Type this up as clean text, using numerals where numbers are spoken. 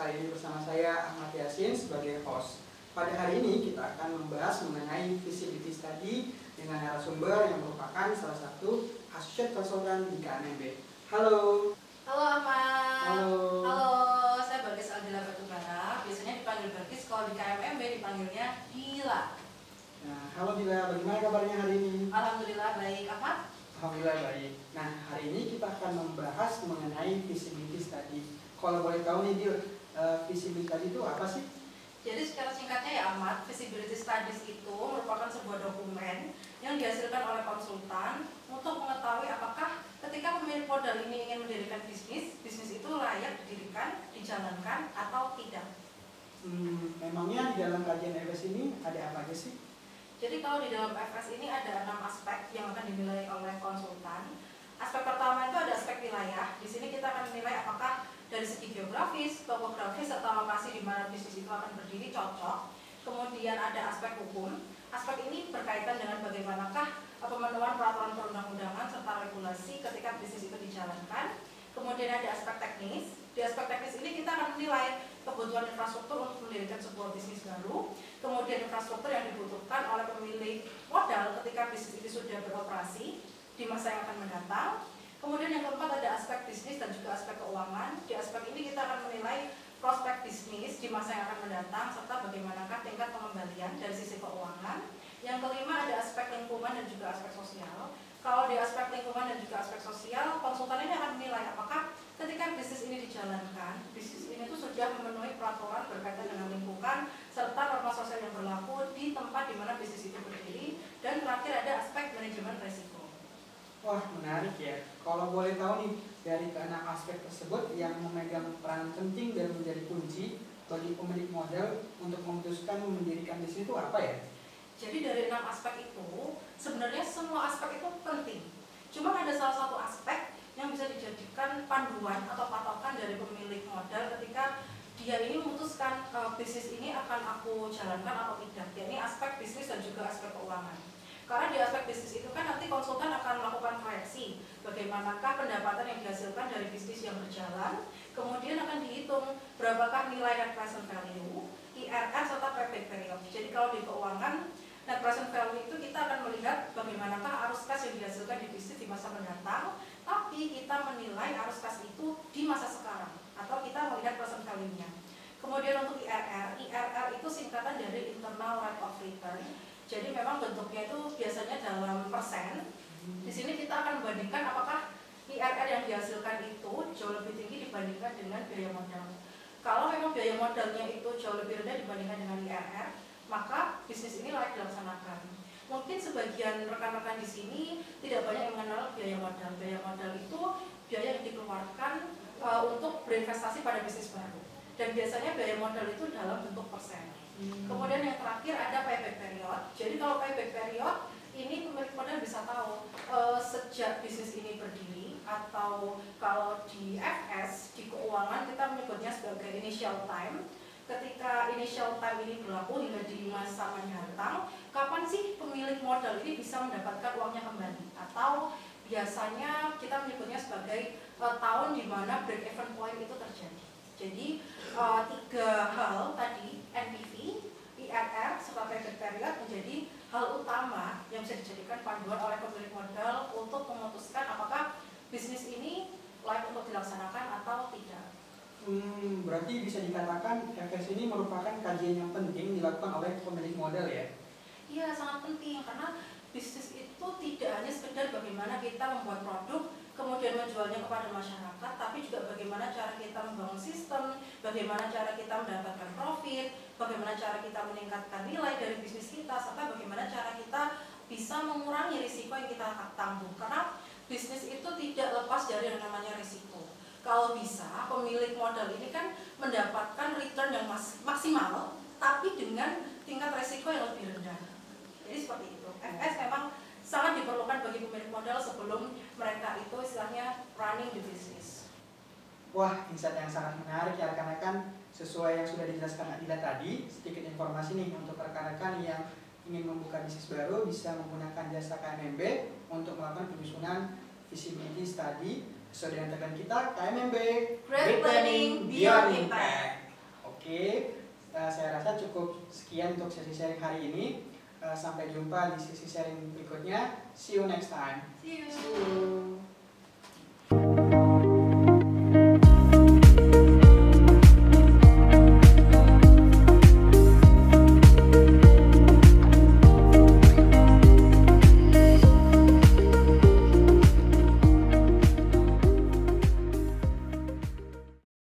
Kali ini bersama saya Ahmad Yasin sebagai host. Pada hari ini kita akan membahas mengenai visibility study dengan narasumber yang merupakan salah satu associate consultant di KMMB. Halo. Halo Ahmad. Halo. Halo, saya Balkis Aldila Batubara. Biasanya dipanggil Balkis, kalau di KMMB dipanggilnya Dila. Nah, halo Dila, bagaimana kabarnya hari ini? Alhamdulillah baik, Ahmad. Alhamdulillah baik. Nah, hari ini kita akan membahas mengenai visibility study. Kalau boleh tahu nih Dil, visibility study itu apa sih? Jadi secara singkatnya ya Ahmad, visibility studies itu merupakan sebuah dokumen yang dihasilkan oleh konsultan untuk mengetahui apakah ketika pemilik modal ini ingin mendirikan bisnis itu layak didirikan, dijalankan atau tidak. Memangnya di dalam kajian FS ini ada apa aja sih? Jadi kalau di dalam FS ini ada 6 aspek yang akan dinilai oleh konsultan. Aspek pertama itu ada aspek wilayah. Di sini kita akan menilai apakah dari segi geografis, topografis, serta lokasi di mana bisnis itu akan berdiri cocok. Kemudian ada aspek hukum. Aspek ini berkaitan dengan bagaimanakah pemenuhan peraturan perundang-undangan serta regulasi ketika bisnis itu dijalankan. Kemudian ada aspek teknis. Di aspek teknis ini kita akan menilai kebutuhan infrastruktur untuk mendirikan sebuah bisnis baru. Kemudian infrastruktur yang dibutuhkan oleh pemilik modal ketika bisnis itu sudah beroperasi di masa yang akan mendatang. Kemudian yang keempat ada aspek bisnis dan juga aspek keuangan. Di aspek ini kita akan menilai prospek bisnis di masa yang akan mendatang serta bagaimanakah tingkat pengembalian dari sisi keuangan. Yang kelima ada aspek lingkungan dan juga aspek sosial. Kalau di aspek lingkungan dan juga aspek sosial, konsultan ini akan menilai apakah ketika bisnis ini dijalankan, bisnis ini tuh sudah memenuhi peraturan berkaitan dengan lingkungan serta norma sosial yang berlaku di tempat di mana bisnis itu berdiri. Dan terakhir ada aspek manajemen risiko. Wah, menarik ya. Kalau boleh tahu nih, dari keenam aspek tersebut yang memegang peran penting dan menjadi kunci bagi pemilik modal untuk memutuskan mendirikan bisnis itu apa ya? Jadi dari 6 aspek itu, sebenarnya semua aspek itu penting. Cuma ada salah satu aspek yang bisa dijadikan panduan atau patokan dari pemilik modal ketika dia ini memutuskan bisnis ini akan aku jalankan atau tidak. Yakni aspek bisnis dan juga aspek keuangan. Karena di aspek bisnis itu kan nanti konsultan akan melakukan proyeksi bagaimanakah pendapatan yang dihasilkan dari bisnis yang berjalan, kemudian akan dihitung berapakah nilai net present value, IRR serta payback period. Jadi kalau di keuangan net present value itu kita akan melihat bagaimanakah arus kas yang dihasilkan di bisnis di masa mendatang, tapi kita menilai arus kas itu di masa sekarang atau kita melihat present value-nya. Kemudian untuk IRR itu singkatan dari internal rate of return. Jadi memang bentuknya itu biasanya dalam persen. Di sini kita akan membandingkan apakah IRR yang dihasilkan itu jauh lebih tinggi dibandingkan dengan biaya modal. Kalau memang biaya modalnya itu jauh lebih rendah dibandingkan dengan IRR, maka bisnis ini layak dilaksanakan. Mungkin sebagian rekan-rekan di sini tidak banyak yang mengenal biaya modal. Biaya modal itu biaya yang dikeluarkan untuk berinvestasi pada bisnis baru. Dan biasanya biaya modal itu dalam bentuk persen. Kemudian yang terakhir ada payback period. Jadi kalau payback period ini pemilik modal bisa tahu sejak bisnis ini berdiri, atau kalau di FS di keuangan kita menyebutnya sebagai initial time. Ketika initial time ini berlaku hingga di masa mendatang, kapan sih pemilik modal ini bisa mendapatkan uangnya kembali? Atau biasanya kita menyebutnya sebagai tahun di mana break even point itu terjadi. Jadi 3 hal tadi, NPV, IRR, serta payback period menjadi hal utama yang bisa dijadikan panduan oleh pemilik modal untuk memutuskan apakah bisnis ini layak untuk dilaksanakan atau tidak. Berarti bisa dikatakan FS ini merupakan kajian yang penting dilakukan oleh pemilik modal ya? Iya, sangat penting karena bisnis itu tidak hanya sekedar bagaimana kita membuat produk kemudian menjualnya kepada masyarakat, tapi juga bagaimana cara kita membangun sistem, bagaimana cara kita mendapatkan profit, bagaimana cara kita meningkatkan nilai dari bisnis kita, serta bagaimana cara kita bisa mengurangi risiko yang kita tanggung. Karena bisnis itu tidak lepas dari yang namanya risiko. Kalau bisa, pemilik modal ini kan mendapatkan return yang maksimal, tapi dengan tingkat risiko yang lebih rendah. Jadi seperti itu. FS memang sangat diperlukan bagi pemilik modal sebelum mereka itu istilahnya running the business. Wah, insight yang sangat menarik ya rekan-rekan. Sesuai yang sudah dijelaskan Adila tadi, sedikit informasi nih untuk rekan-rekan yang ingin membuka bisnis baru bisa menggunakan jasa KMMB untuk melakukan penyusunan visibility study sesuai dengan tagline kita KMMB Great Planning Beyond Impact. Oke, saya rasa cukup sekian untuk sesi sharing hari ini. Sampai jumpa di sesi sharing berikutnya. See you next time. See you. See you.